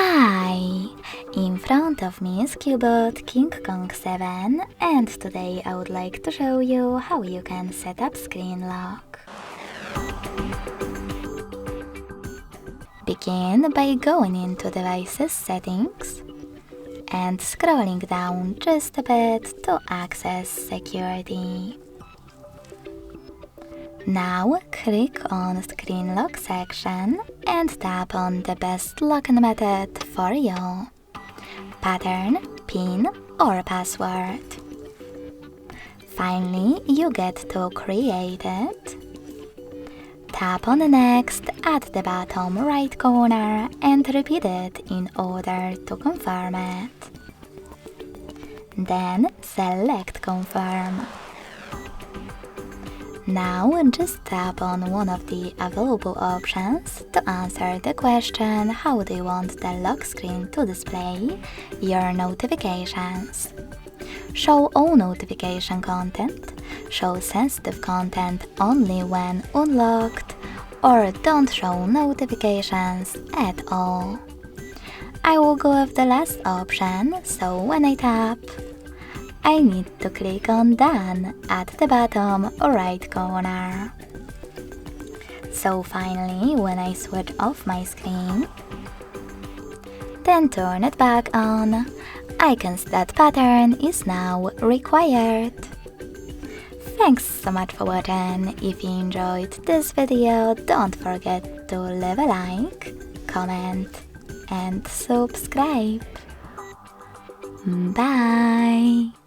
Hi! In front of me is CUBOT King Kong 7, and today I would like to show you how you can set up screen lock. Begin by going into Devices Settings and scrolling down just a bit to access Security. Now click on Screen Lock section and tap on the best login method for you: pattern, PIN or password. Finally, you get to create it. Tap on Next at the bottom right corner and repeat it in order to confirm it. Then select Confirm. Now just tap on one of the available options to answer the question how do you want the lock screen to display your notifications. Show all notification content, show sensitive content only when unlocked, or don't show notifications at all. I will go with the last option, so when I tap, I need to click on Done at the bottom right corner. So finally, when I switch off my screen, then turn it back on, I can see that pattern is now required. Thanks so much for watching. If you enjoyed this video, don't forget to leave a like, comment and subscribe. Bye!